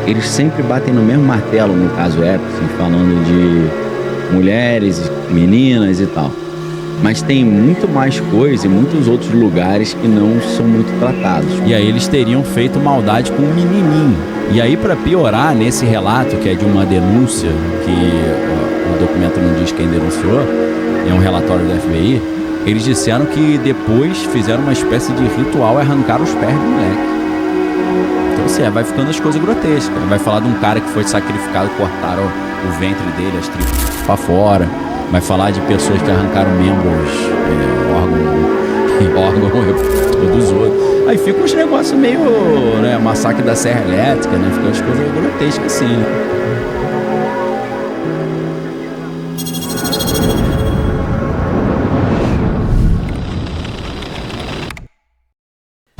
Eles sempre batem no mesmo martelo, no caso Epstein, falando de mulheres, meninas e tal. Mas tem muito mais coisa e muitos outros lugares que não são muito tratados. E aí eles teriam feito maldade com um menininho. E aí, para piorar, nesse relato, que é de uma denúncia, que o documento não diz quem denunciou, é um relatório do FBI, eles disseram que depois fizeram uma espécie de ritual e arrancaram os pés do moleque. Então, assim, vai ficando as coisas grotescas. Vai falar de um cara que foi sacrificado, cortaram o ventre dele, as tripas pra fora. Vai falar de pessoas que arrancaram membros, órgão dos outros. Aí fica uns negócios meio, né, massacre da Serra Elétrica, né? Fica as coisas grotescas assim.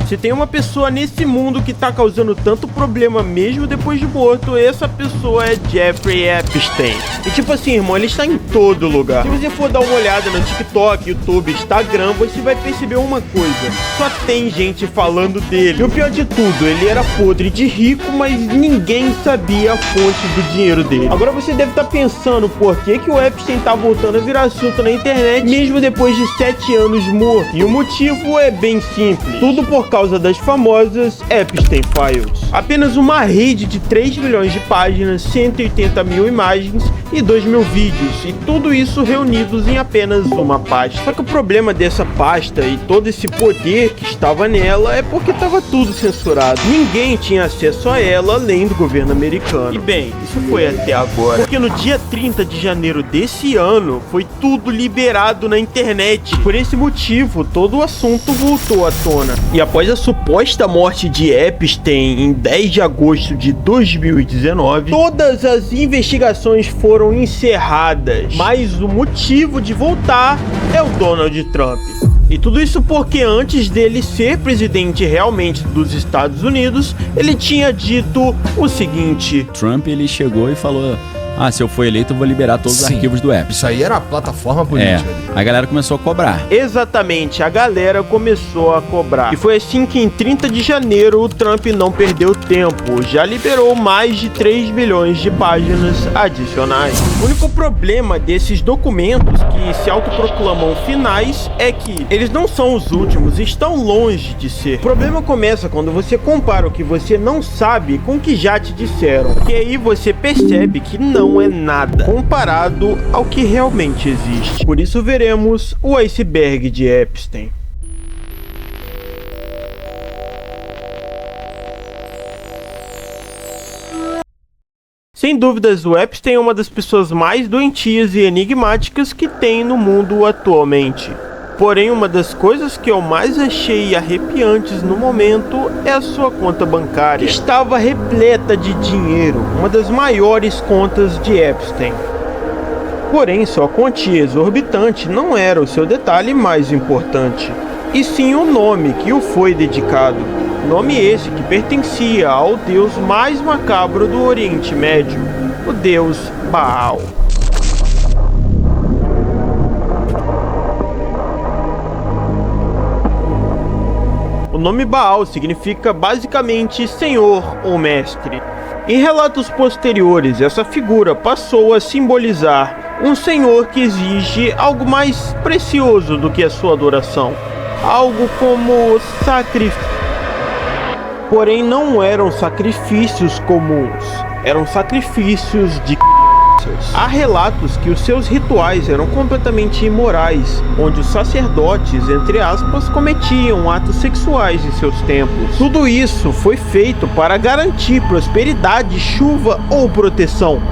Se tem uma pessoa nesse mundo que tá causando tanto problema mesmo depois de morto, essa pessoa é Jeffrey Epstein. E tipo assim, irmão, ele está em todo lugar. Se você for dar uma olhada no TikTok, YouTube, Instagram, você vai perceber uma coisa: só tem gente falando dele. E o pior de tudo, ele era podre de rico, mas ninguém sabia a fonte do dinheiro dele. Agora você deve estar pensando por que o Epstein tá voltando a virar assunto na internet mesmo depois de 7 anos morto. E o motivo é bem simples: tudo por causa das famosas Epstein Files. Apenas uma rede de 3 milhões de páginas, 180 mil imagens e 2 mil vídeos, e tudo isso reunidos em apenas uma pasta. Só que o problema dessa pasta e todo esse poder que estava nela é porque estava tudo censurado. Ninguém tinha acesso a ela além do governo americano. E bem, isso foi até agora, porque no dia 30 de janeiro desse ano foi tudo liberado na internet. Por esse motivo, todo o assunto voltou à tona. E após a suposta morte de Epstein em 10 de agosto de 2019, todas as investigações foram encerradas, mas o motivo de voltar é o Donald Trump. E tudo isso porque antes dele ser presidente realmente dos Estados Unidos, ele tinha dito o seguinte: Trump, ele chegou e falou: se eu for eleito eu vou liberar todos os arquivos do Epstein. Isso aí era a plataforma política. A galera começou a cobrar. Exatamente, a galera começou a cobrar. E foi assim que em 30 de janeiro o Trump não perdeu tempo, já liberou mais de 3 milhões de páginas adicionais. O único problema desses documentos que se autoproclamam finais é que eles não são os últimos, estão longe de ser. O problema começa quando você compara o que você não sabe com o que já te disseram, que aí você percebe que não é nada comparado ao que realmente existe. Por isso veremos o iceberg de Epstein. Sem dúvidas, o Epstein é uma das pessoas mais doentias e enigmáticas que tem no mundo atualmente. Porém, uma das coisas que eu mais achei arrepiantes no momento é a sua conta bancária, que estava repleta de dinheiro, uma das maiores contas de Epstein. Porém, sua quantia exorbitante não era o seu detalhe mais importante, e sim o nome que o foi dedicado. Nome esse que pertencia ao deus mais macabro do Oriente Médio, o deus Baal. O nome Baal significa basicamente Senhor ou Mestre. Em relatos posteriores, essa figura passou a simbolizar um senhor que exige algo mais precioso do que a sua adoração, algo como sacrifício. Porém, não eram sacrifícios comuns, eram sacrifícios de Há relatos que os seus rituais eram completamente imorais, onde os sacerdotes, entre aspas, cometiam atos sexuais em seus templos. Tudo isso foi feito para garantir prosperidade, chuva ou proteção.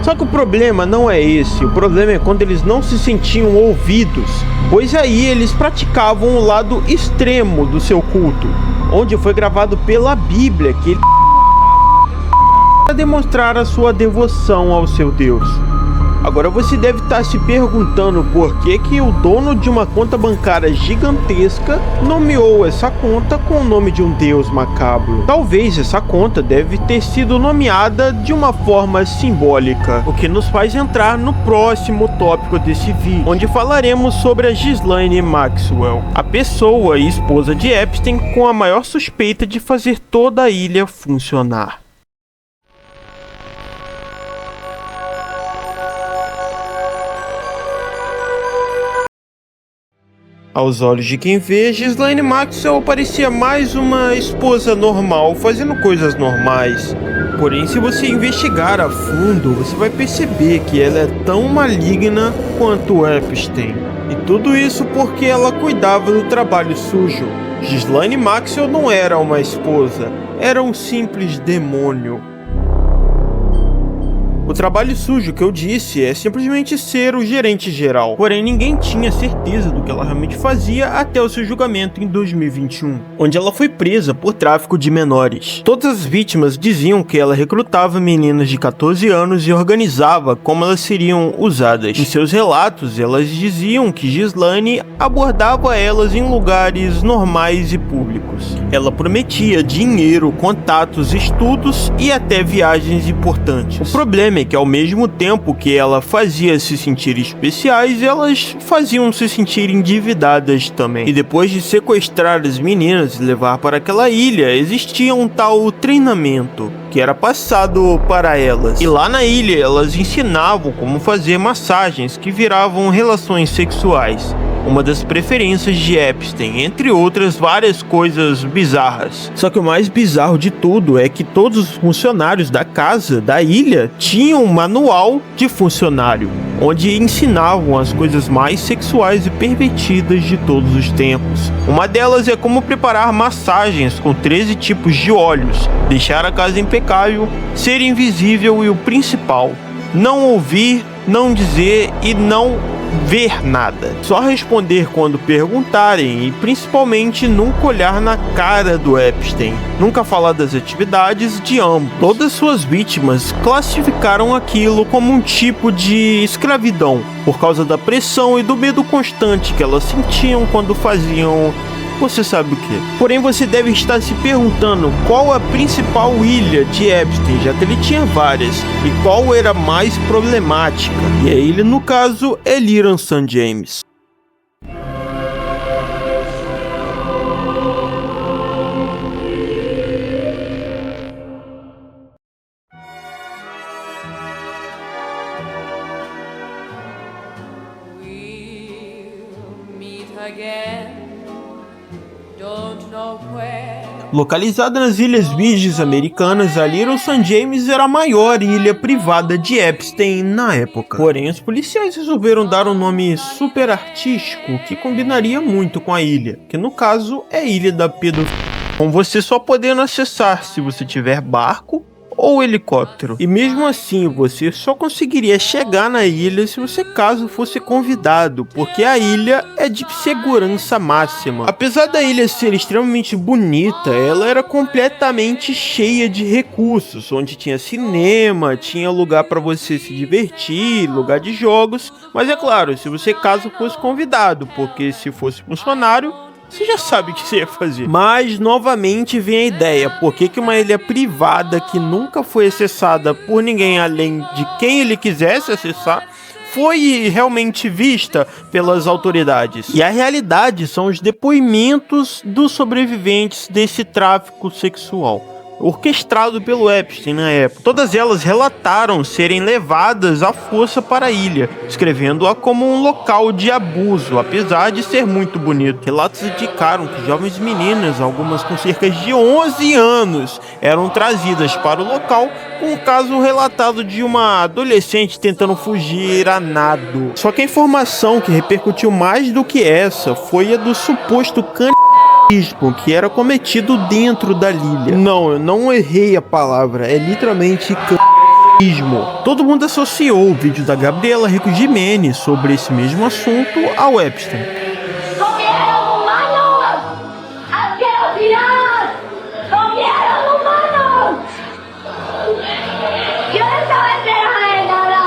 Só que o problema não é esse, o problema é quando eles não se sentiam ouvidos, pois aí eles praticavam o lado extremo do seu culto, onde foi gravado pela Bíblia que ele para demonstrar a sua devoção ao seu Deus. Agora você deve estar se perguntando por que o dono de uma conta bancária gigantesca nomeou essa conta com o nome de um deus macabro. Talvez essa conta deve ter sido nomeada de uma forma simbólica, o que nos faz entrar no próximo tópico desse vídeo, onde falaremos sobre a Ghislaine Maxwell, a pessoa e esposa de Epstein com a maior suspeita de fazer toda a ilha funcionar. Aos olhos de quem vê, Ghislaine Maxwell parecia mais uma esposa normal, fazendo coisas normais. Porém, se você investigar a fundo, você vai perceber que ela é tão maligna quanto Epstein. E tudo isso porque ela cuidava do trabalho sujo. Ghislaine Maxwell não era uma esposa, era um simples demônio. O trabalho sujo que eu disse é simplesmente ser o gerente geral, porém ninguém tinha certeza do que ela realmente fazia até o seu julgamento em 2021, onde ela foi presa por tráfico de menores. Todas as vítimas diziam que ela recrutava meninas de 14 anos e organizava como elas seriam usadas. Em seus relatos, elas diziam que Ghislaine abordava elas em lugares normais e públicos. Ela prometia dinheiro, contatos, estudos e até viagens importantes. O problema é que ao mesmo tempo que ela fazia se sentir especiais, elas faziam se sentir endividadas também. E depois de sequestrar as meninas e levar para aquela ilha, existia um tal treinamento que era passado para elas. E lá na ilha elas ensinavam como fazer massagens que viravam relações sexuais, uma das preferências de Epstein, entre outras várias coisas bizarras. Só que o mais bizarro de tudo é que todos os funcionários da casa, da ilha, tinham um manual de funcionário, onde ensinavam as coisas mais sexuais e pervertidas de todos os tempos. Uma delas é como preparar massagens com 13 tipos de óleos, deixar a casa impecável, ser invisível e o principal, não ouvir, não dizer e não ver nada. Só responder quando perguntarem e principalmente nunca olhar na cara do Epstein. Nunca falar das atividades de ambos. Todas suas vítimas classificaram aquilo como um tipo de escravidão, por causa da pressão e do medo constante que elas sentiam quando faziam você sabe o que. Porém, você deve estar se perguntando qual a principal ilha de Epstein, já que ele tinha várias, e qual era mais problemática. E a ilha, no caso, é Lyran St. James. Localizada nas Ilhas Virgens Americanas, a Lyran St. James era a maior ilha privada de Epstein na época. Porém, os policiais resolveram dar um nome super artístico que combinaria muito com a ilha, que no caso é a Ilha da Pedofilia, com você só podendo acessar se você tiver barco ou helicóptero. E mesmo assim, você só conseguiria chegar na ilha se você caso fosse convidado, porque a ilha é de segurança máxima. Apesar da ilha ser extremamente bonita, ela era completamente cheia de recursos, onde tinha cinema, tinha lugar para você se divertir, lugar de jogos, mas é claro, se você caso fosse convidado, porque se fosse funcionário, você já sabe o que você ia fazer. Mas, novamente, vem a ideia. Por que uma ilha privada que nunca foi acessada por ninguém além de quem ele quisesse acessar, foi realmente vista pelas autoridades? E a realidade são os depoimentos dos sobreviventes desse tráfico sexual, orquestrado pelo Epstein na época. Todas elas relataram serem levadas à força para a ilha, descrevendo-a como um local de abuso, apesar de ser muito bonito. Relatos indicaram que jovens meninas, algumas com cerca de 11 anos, eram trazidas para o local, com um caso relatado de uma adolescente tentando fugir a nado. Só que a informação que repercutiu mais do que essa foi a do suposto que era cometido dentro da ilha. Não, eu não errei a palavra, é literalmente canismo. Todo mundo associou o vídeo da Gabriela Rico Jimenez sobre esse mesmo assunto ao Epstein. ¡Comieron humanos! ¡Asquerosidad! ¡Comieron humanos! Yo no estaba enterada de nada.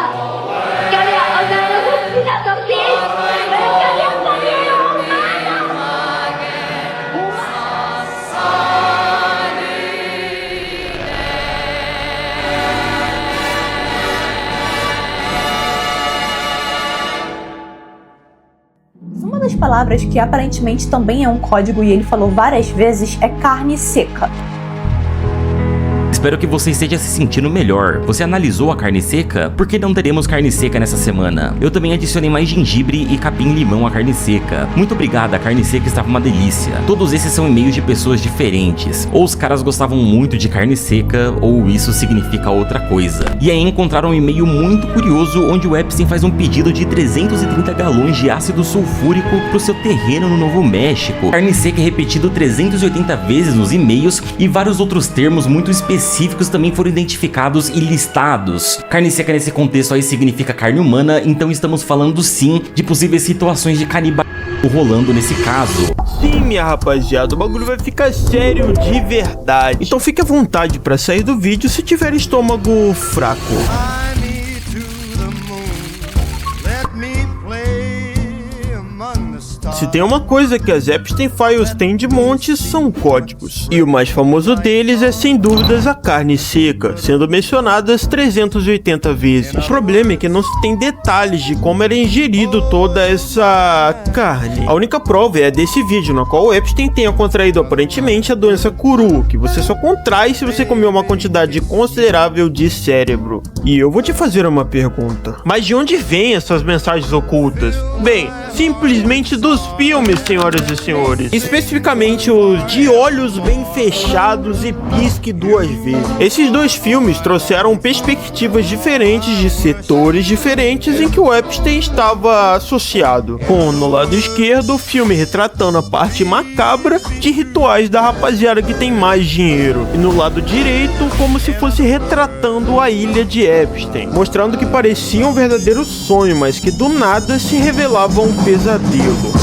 palavras que aparentemente também é um código e ele falou várias vezes é carne seca. Espero que você esteja se sentindo melhor. Você analisou a carne seca? Por que não teremos carne seca nessa semana? Eu também adicionei mais gengibre e capim-limão à carne seca. Muito obrigado, a carne seca estava uma delícia. Todos esses são e-mails de pessoas diferentes. Ou os caras gostavam muito de carne seca, ou isso significa outra coisa. E aí encontraram um e-mail muito curioso onde o Epstein faz um pedido de 330 galões de ácido sulfúrico pro seu terreno no Novo México. Carne seca é repetido 380 vezes nos e-mails e vários outros termos muito específicos também foram identificados e listados. Carne seca nesse contexto aí significa carne humana, então estamos falando sim de possíveis situações de canibalismo rolando nesse caso. Sim, minha rapaziada, o bagulho vai ficar sério de verdade. Então fique à vontade pra sair do vídeo se tiver estômago fraco. Se tem uma coisa que as Epstein Files têm de monte, são códigos. E o mais famoso deles é sem dúvidas a carne seca, sendo mencionadas 380 vezes. O problema é que não se tem detalhes de como era ingerido toda essa carne. A única prova é a desse vídeo, na qual o Epstein tenha contraído aparentemente a doença Kuru, que você só contrai se você comer uma quantidade considerável de cérebro. E eu vou te fazer uma pergunta. Mas de onde vêm essas mensagens ocultas? Bem, simplesmente dos filmes, senhoras e senhores. Especificamente os De Olhos Bem Fechados e Pisque Duas Vezes. Esses dois filmes trouxeram perspectivas diferentes de setores diferentes em que o Epstein estava associado. Com, no lado esquerdo, o filme retratando a parte macabra de rituais da rapaziada que tem mais dinheiro. E no lado direito, como se fosse retratando a ilha de Epstein, mostrando que parecia um verdadeiro sonho, mas que do nada se revelava um pesadelo.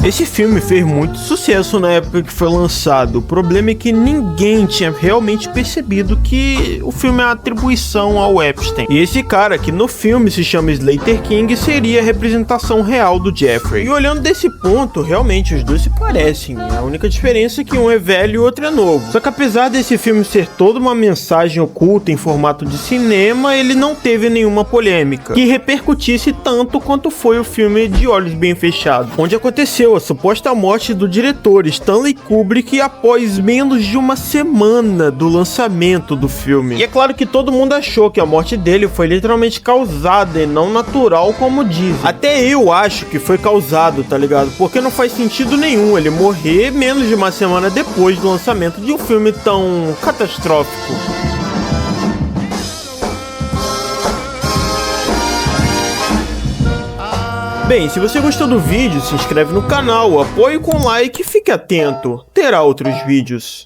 Esse filme fez muito sucesso na época que foi lançado. O problema é que ninguém tinha realmente percebido que o filme é uma atribuição ao Epstein. E esse cara, que no filme se chama Slater King, seria a representação real do Jeffrey. E olhando desse ponto, realmente os dois se parecem. A única diferença é que um é velho e o outro é novo. Só que apesar desse filme ser toda uma mensagem oculta em formato de cinema, ele não teve nenhuma polêmica que repercutisse tanto quanto foi o filme De Olhos Bem Fechados, onde aconteceu a suposta morte do diretor Stanley Kubrick após menos de uma semana do lançamento do filme. E é claro que todo mundo achou que a morte dele foi literalmente causada e não natural, como dizem. Até eu acho que foi causado, tá ligado? Porque não faz sentido nenhum ele morrer menos de uma semana depois do lançamento de um filme tão catastrófico. Bem, se você gostou do vídeo, se inscreve no canal, apoie com like e fique atento. Terá outros vídeos.